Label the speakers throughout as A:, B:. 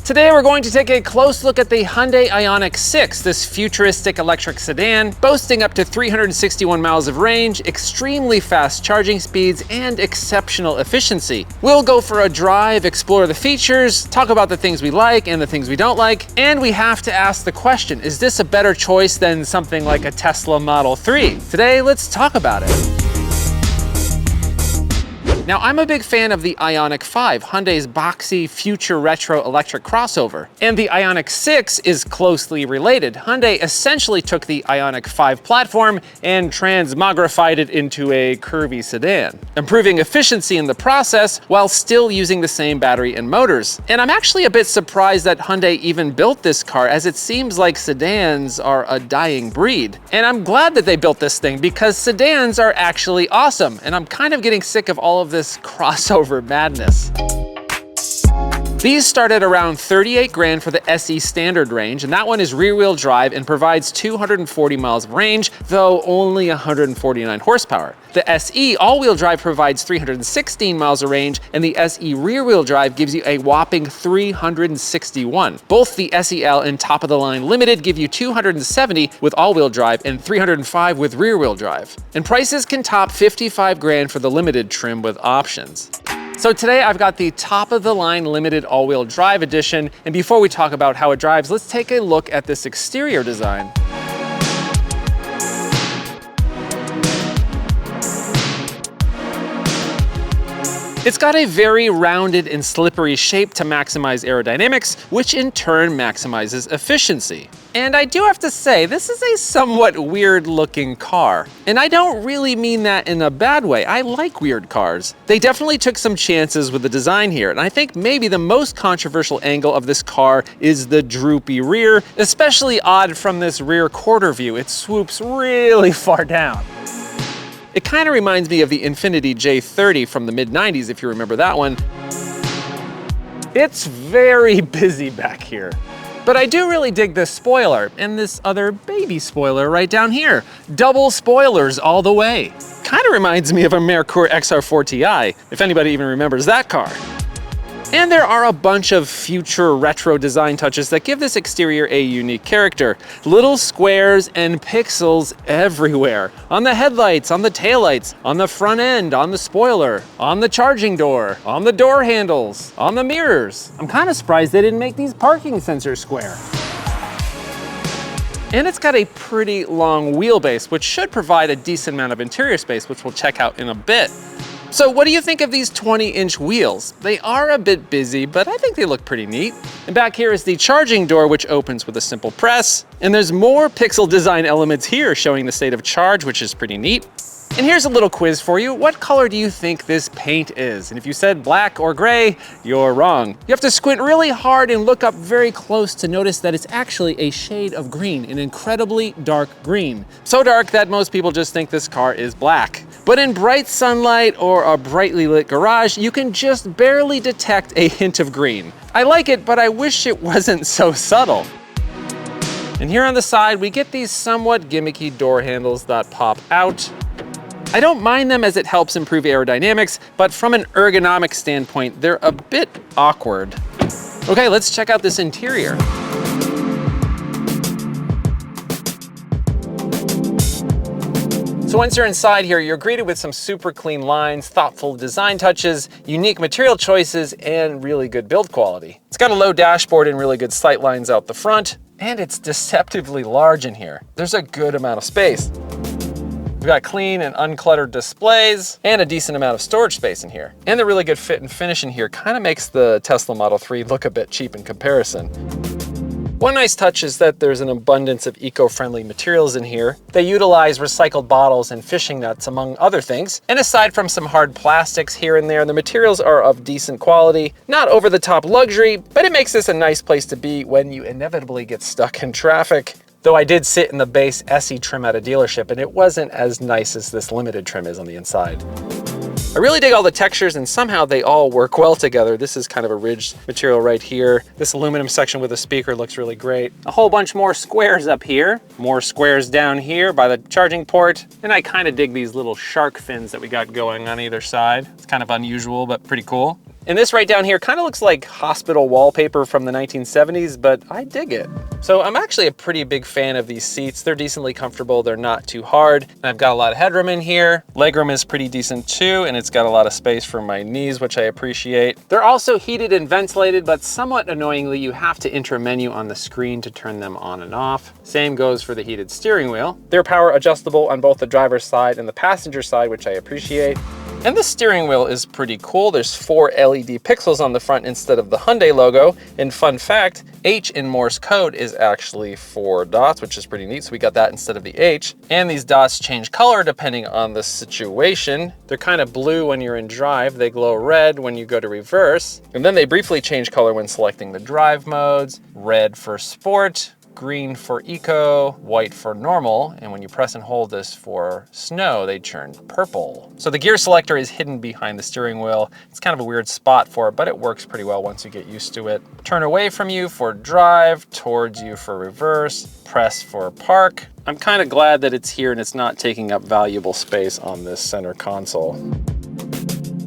A: Today we're going to take a close look at the Hyundai Ioniq 6, this futuristic electric sedan, boasting up to 361 miles of range, extremely fast charging speeds, and exceptional efficiency. We'll go for a drive, explore the features, talk about the things we like and the things we don't like, and we have to ask the question, is this a better choice than something like a Tesla Model 3? Today, let's talk about it. Now, I'm a big fan of the Ioniq 5, Hyundai's boxy, future retro electric crossover. And the Ioniq 6 is closely related. Hyundai essentially took the Ioniq 5 platform and transmogrified it into a curvy sedan, improving efficiency in the process while still using the same battery and motors. And I'm actually a bit surprised that Hyundai even built this car, as it seems like sedans are a dying breed. And I'm glad that they built this thing because sedans are actually awesome. And I'm kind of getting sick of all of this crossover madness. These start at around 38 grand for the SE standard range, and that one is rear-wheel drive and provides 240 miles of range, though only 149 horsepower. The SE all-wheel drive provides 316 miles of range, and the SE rear-wheel drive gives you a whopping 361. Both the SEL and top-of-the-line Limited give you 270 with all-wheel drive and 305 with rear-wheel drive. And prices can top 55 grand for the Limited trim with options. So today I've got the top-of-the-line Limited all-wheel drive edition, and before we talk about how it drives, let's take a look at this exterior design. It's got a very rounded and slippery shape to maximize aerodynamics, which in turn maximizes efficiency. And I do have to say, this is a somewhat weird looking car. And I don't really mean that in a bad way. I like weird cars. They definitely took some chances with the design here, and I think maybe the most controversial angle of this car is the droopy rear, especially odd from this rear quarter view. It swoops really far down. It kind of reminds me of the Infiniti J30 from the mid-90s, if you remember that one. It's very busy back here. But I do really dig this spoiler, and this other baby spoiler right down here. Double spoilers all the way. Kind of reminds me of a Merkur XR4 Ti, if anybody even remembers that car. And there are a bunch of future retro design touches that give this exterior a unique character. Little squares and pixels everywhere. On the headlights, on the taillights, on the front end, on the spoiler, on the charging door, on the door handles, on the mirrors. I'm kind of surprised they didn't make these parking sensors square. And it's got a pretty long wheelbase, which should provide a decent amount of interior space, which we'll check out in a bit. So what do you think of these 20-inch wheels? They are a bit busy, but I think they look pretty neat. And back here is the charging door, which opens with a simple press. And there's more pixel design elements here showing the state of charge, which is pretty neat. And here's a little quiz for you. What color do you think this paint is? And if you said black or gray, you're wrong. You have to squint really hard and look up very close to notice that it's actually a shade of green, an incredibly dark green. So dark that most people just think this car is black. But in bright sunlight or a brightly lit garage, you can just barely detect a hint of green. I like it, but I wish it wasn't so subtle. And here on the side, we get these somewhat gimmicky door handles that pop out. I don't mind them as it helps improve aerodynamics, but from an ergonomic standpoint, they're a bit awkward. Okay, let's check out this interior. So once you're inside here, you're greeted with some super clean lines, thoughtful design touches, unique material choices, and really good build quality. It's got a low dashboard and really good sight lines out the front, and it's deceptively large in here. There's a good amount of space. We've got clean and uncluttered displays and a decent amount of storage space in here. And the really good fit and finish in here kind of makes the Tesla Model 3 look a bit cheap in comparison. One nice touch is that there's an abundance of eco-friendly materials in here. They utilize recycled bottles and fishing nets, among other things. And aside from some hard plastics here and there, the materials are of decent quality. Not over-the-top luxury, but it makes this a nice place to be when you inevitably get stuck in traffic. Though I did sit in the base SE trim at a dealership, and it wasn't as nice as this Limited trim is on the inside. I really dig all the textures, and somehow they all work well together. This is kind of a ridged material right here. This aluminum section with a speaker looks really great. A whole bunch more squares up here, more squares down here by the charging port. And I kind of dig these little shark fins that we got going on either side. It's kind of unusual, but pretty cool. And this right down here kind of looks like hospital wallpaper from the 1970s, but I dig it. So I'm actually a pretty big fan of these seats. They're decently comfortable, they're not too hard. And I've got a lot of headroom in here. Legroom is pretty decent too, and it's got a lot of space for my knees, which I appreciate. They're also heated and ventilated, but somewhat annoyingly, you have to enter a menu on the screen to turn them on and off. Same goes for the heated steering wheel. They're power adjustable on both the driver's side and the passenger side, which I appreciate. And the steering wheel is pretty cool. There's 4 LED pixels on the front instead of the Hyundai logo. And fun fact, H in Morse code is actually 4 dots, which is pretty neat. So we got that instead of the H. And these dots change color depending on the situation. They're kind of blue when you're in drive. They glow red when you go to reverse. And then they briefly change color when selecting the drive modes. Red for sport, green for eco, white for normal, and when you press and hold this for snow, they turn purple. So the gear selector is hidden behind the steering wheel. It's kind of a weird spot for it, but it works pretty well once you get used to it. Turn away from you for drive, towards you for reverse, press for park. I'm kind of glad that it's here and it's not taking up valuable space on this center console.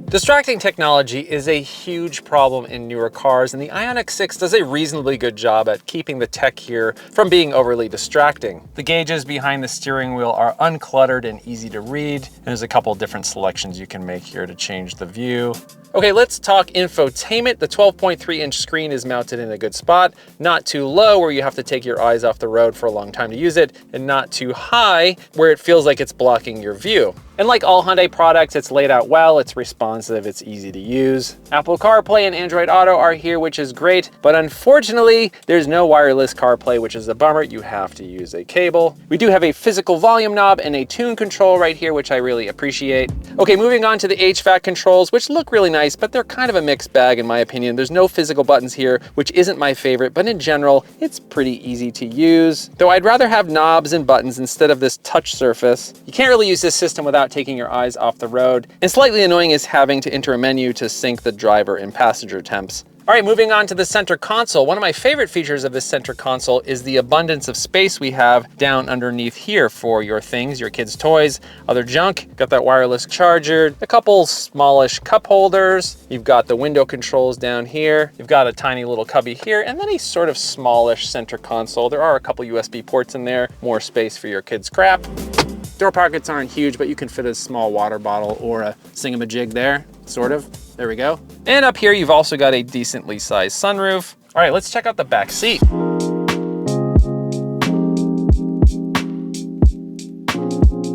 A: Distracting technology is a huge problem in newer cars, and the Ioniq 6 does a reasonably good job at keeping the tech here from being overly distracting. The gauges behind the steering wheel are uncluttered and easy to read, and there's a couple different selections you can make here to change the view. Okay, let's talk infotainment. The 12.3-inch screen is mounted in a good spot, not too low where you have to take your eyes off the road for a long time to use it, and not too high where it feels like it's blocking your view. And like all Hyundai products, it's laid out well, it's responsive, it's easy to use. Apple CarPlay and Android Auto are here, which is great, but unfortunately, there's no wireless CarPlay, which is a bummer. You have to use a cable. We do have a physical volume knob and a tune control right here, which I really appreciate. Okay, moving on to the HVAC controls, which look really nice, but they're kind of a mixed bag in my opinion. There's no physical buttons here, which isn't my favorite, but in general, it's pretty easy to use. Though I'd rather have knobs and buttons instead of this touch surface. You can't really use this system without taking your eyes off the road. And slightly annoying is having to enter a menu to sync the driver and passenger temps. All right, moving on to the center console. One of my favorite features of this center console is the abundance of space we have down underneath here for your things, your kids' toys, other junk. Got that wireless charger, a couple smallish cup holders. You've got the window controls down here. You've got a tiny little cubby here, and then a sort of smallish center console. There are a couple USB ports in there, more space for your kids' crap. Door pockets aren't huge, but you can fit a small water bottle or a singamajig there, sort of. There we go. And up here, you've also got a decently sized sunroof. All right, let's check out the back seat.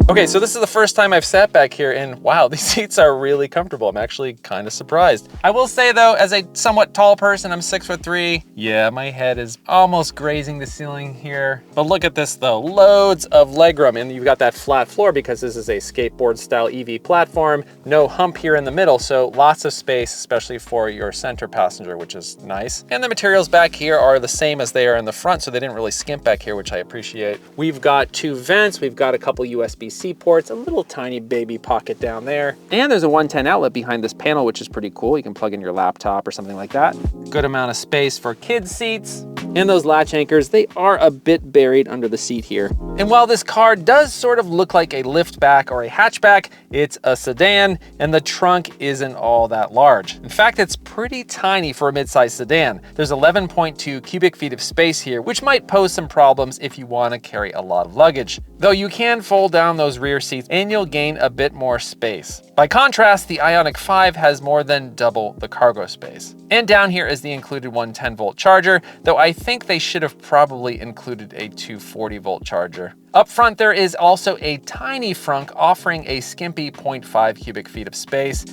A: Okay, so this is the first time I've sat back here and wow, these seats are really comfortable. I'm actually kind of surprised. I will say though, as a somewhat tall person, I'm 6'3". Yeah, my head is almost grazing the ceiling here. But look at this though, loads of legroom, and you've got that flat floor because this is a skateboard style EV platform. No hump here in the middle, so lots of space, especially for your center passenger, which is nice. And the materials back here are the same as they are in the front, so they didn't really skimp back here, which I appreciate. We've got 2 vents, we've got a couple USB-C ports, a little tiny baby pocket down there. And there's a 110 outlet behind this panel, which is pretty cool. You can plug in your laptop or something like that. Good amount of space for kids' seats. And those latch anchors, they are a bit buried under the seat here. And while this car does sort of look like a liftback or a hatchback, it's a sedan, and the trunk isn't all that large. In fact, it's pretty tiny for a midsize sedan. There's 11.2 cubic feet of space here, which might pose some problems if you want to carry a lot of luggage. Though you can fold down those rear seats and you'll gain a bit more space. By contrast, the Ioniq 5 has more than double the cargo space. And down here is the included 110-volt charger, though I think they should have probably included a 240-volt charger. Up front, there is also a tiny frunk offering a skimpy 0.5 cubic feet of space.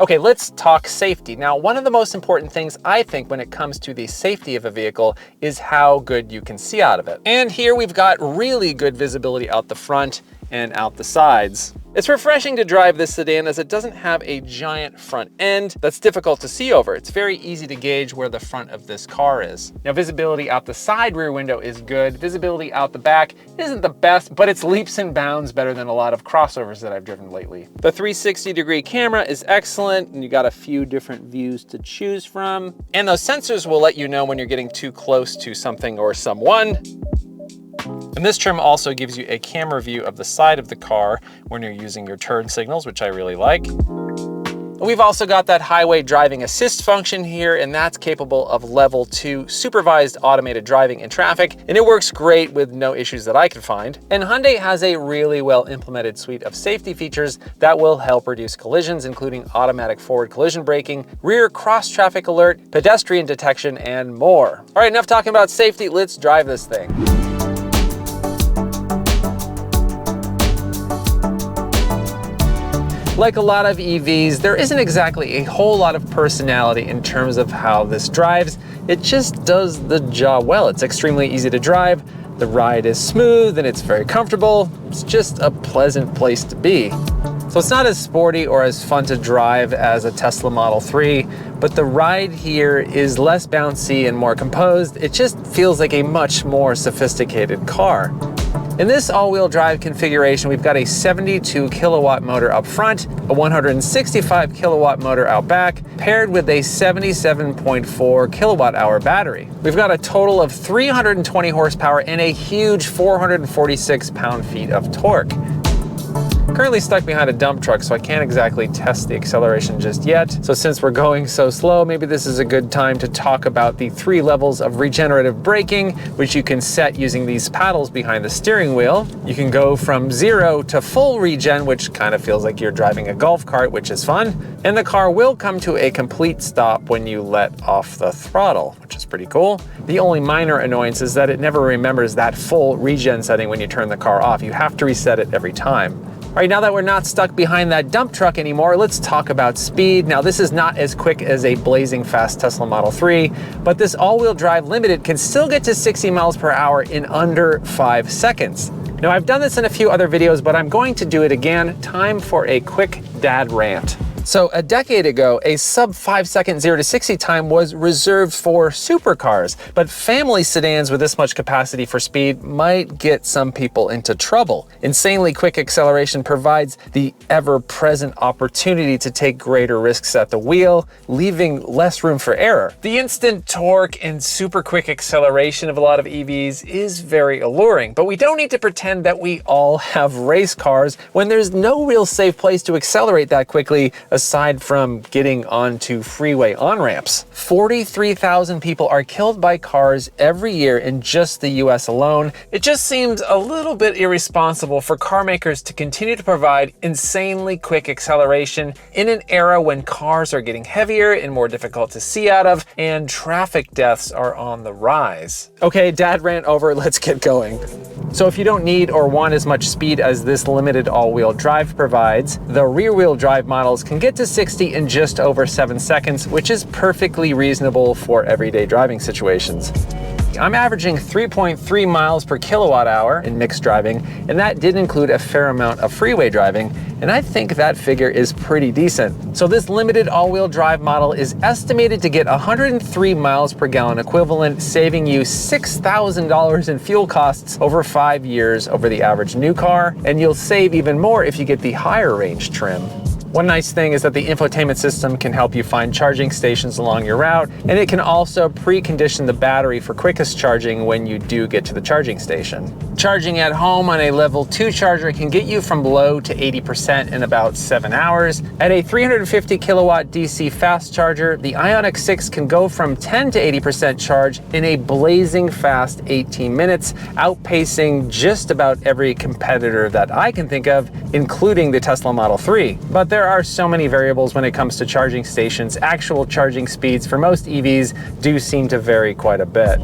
A: Okay, let's talk safety. Now, one of the most important things I think when it comes to the safety of a vehicle is how good you can see out of it. And here we've got really good visibility out the front and out the sides. It's refreshing to drive this sedan as it doesn't have a giant front end that's difficult to see over. It's very easy to gauge where the front of this car is. Now, visibility out the side rear window is good. Visibility out the back isn't the best, but it's leaps and bounds better than a lot of crossovers that I've driven lately. The 360-degree camera is excellent, and you got a few different views to choose from. And those sensors will let you know when you're getting too close to something or someone. And this trim also gives you a camera view of the side of the car when you're using your turn signals, which I really like. We've also got that highway driving assist function here, and that's capable of level 2 supervised automated driving in traffic, and it works great with no issues that I could find. And Hyundai has a really well implemented suite of safety features that will help reduce collisions, including automatic forward collision braking, rear cross traffic alert, pedestrian detection, and more. All right, enough talking about safety, let's drive this thing. Like a lot of EVs, there isn't exactly a whole lot of personality in terms of how this drives. It just does the job well. It's extremely easy to drive, the ride is smooth, and it's very comfortable. It's just a pleasant place to be. So it's not as sporty or as fun to drive as a Tesla Model 3, but the ride here is less bouncy and more composed. It just feels like a much more sophisticated car. In this all-wheel drive configuration, we've got a 72 kilowatt motor up front, a 165 kilowatt motor out back, paired with a 77.4 kilowatt hour battery. We've got a total of 320 horsepower and a huge 446 pound-feet of torque. Currently stuck behind a dump truck, so I can't exactly test the acceleration just yet. So since we're going so slow, maybe this is a good time to talk about the 3 levels of regenerative braking, which you can set using these paddles behind the steering wheel. You can go from 0 to full regen, which kind of feels like you're driving a golf cart, which is fun. And the car will come to a complete stop when you let off the throttle, which is pretty cool. The only minor annoyance is that it never remembers that full regen setting when you turn the car off. You have to reset it every time. All right, now that we're not stuck behind that dump truck anymore, let's talk about speed. Now, this is not as quick as a blazing fast Tesla Model 3, but this all-wheel drive limited can still get to 60 miles per hour in under 5 seconds. Now, I've done this in a few other videos, but I'm going to do it again. Time for a quick dad rant. So a decade ago, a sub 5-second 0 to 60 time was reserved for supercars, but family sedans with this much capacity for speed might get some people into trouble. Insanely quick acceleration provides the ever-present opportunity to take greater risks at the wheel, leaving less room for error. The instant torque and super quick acceleration of a lot of EVs is very alluring, but we don't need to pretend that we all have race cars when there's no real safe place to accelerate that quickly, aside from getting onto freeway on-ramps. 43,000 people are killed by cars every year in just the US alone. It just seems a little bit irresponsible for car makers to continue to provide insanely quick acceleration in an era when cars are getting heavier and more difficult to see out of, and traffic deaths are on the rise. Okay, dad rant over, let's get going. So if you don't need or want as much speed as this limited all-wheel drive provides, the rear-wheel drive models can get to 60 in just over 7 seconds, which is perfectly reasonable for everyday driving situations. I'm averaging 3.3 miles per kilowatt hour in mixed driving, and that did include a fair amount of freeway driving, and I think that figure is pretty decent. So this limited all-wheel drive model is estimated to get 103 miles per gallon equivalent, saving you $6,000 in fuel costs over 5 years over the average new car, and you'll save even more if you get the higher range trim. One nice thing is that the infotainment system can help you find charging stations along your route, and it can also precondition the battery for quickest charging when you do get to the charging station. Charging at home on a level 2 charger can get you from low to 80% in about 7 hours. At a 350 kilowatt DC fast charger, the Ioniq 6 can go from 10 to 80% charge in a blazing fast 18 minutes, outpacing just about every competitor that I can think of, including the Tesla Model 3. But there are so many variables when it comes to charging stations. Actual charging speeds for most EVs do seem to vary quite a bit.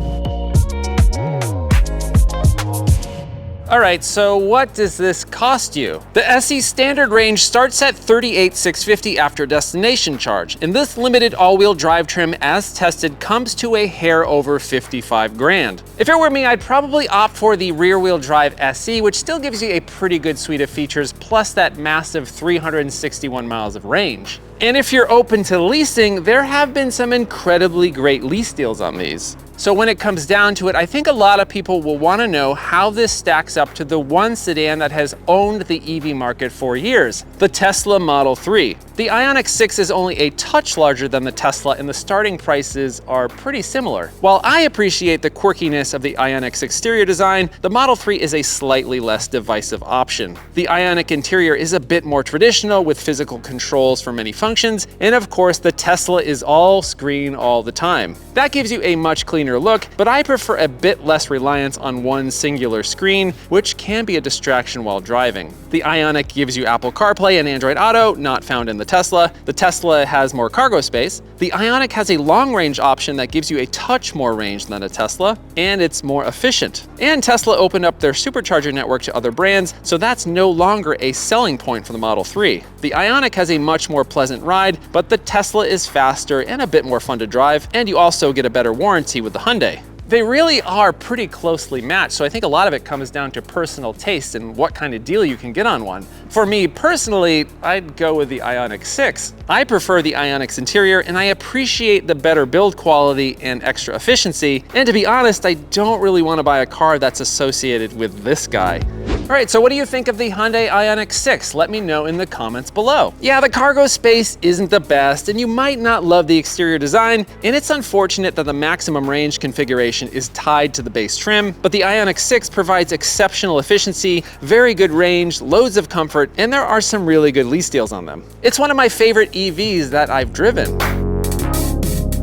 A: All right, so what does this cost you? The SE standard range starts at $38,650 after destination charge, and this limited all-wheel drive trim as tested comes to a hair over 55 grand. If it were me, I'd probably opt for the rear-wheel drive SE, which still gives you a pretty good suite of features, plus that massive 361 miles of range. And if you're open to leasing, there have been some incredibly great lease deals on these. So when it comes down to it, I think a lot of people will want to know how this stacks up to the one sedan that has owned the EV market for years, the Tesla Model 3. The Ioniq 6 is only a touch larger than the Tesla, and the starting prices are pretty similar. While I appreciate the quirkiness of the Ioniq's exterior design, the Model 3 is a slightly less divisive option. The Ioniq interior is a bit more traditional with physical controls for many functions, and of course the Tesla is all screen all the time. That gives you a much cleaner look, but I prefer a bit less reliance on one singular screen, which can be a distraction while driving. The Ioniq gives you Apple CarPlay and Android Auto, not found in the Tesla. The Tesla has more cargo space. The Ioniq has a long-range option that gives you a touch more range than a Tesla, and it's more efficient. And Tesla opened up their supercharger network to other brands, so that's no longer a selling point for the Model 3. The Ioniq has a much more pleasant ride, but the Tesla is faster and a bit more fun to drive, and you also get a better warranty with the Hyundai. They really are pretty closely matched, so I think a lot of it comes down to personal taste and what kind of deal you can get on one. For me personally, I'd go with the Ioniq 6. I prefer the Ioniq's interior, and I appreciate the better build quality and extra efficiency, and to be honest, I don't really want to buy a car that's associated with this guy. All right, so what do you think of the Hyundai Ioniq 6? Let me know in the comments below. Yeah, the cargo space isn't the best, and you might not love the exterior design, and it's unfortunate that the maximum range configuration is tied to the base trim, but the Ioniq 6 provides exceptional efficiency, very good range, loads of comfort, and there are some really good lease deals on them. It's one of my favorite EVs that I've driven.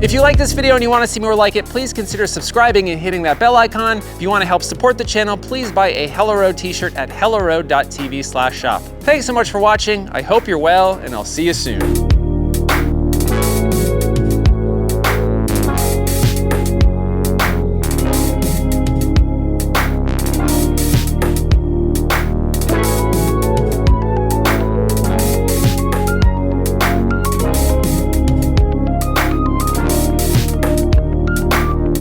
A: If you like this video and you want to see more like it, please consider subscribing and hitting that bell icon. If you want to help support the channel, please buy a Hello Road t-shirt at helloroad.tv/shop. Thanks so much for watching. I hope you're well, and I'll see you soon.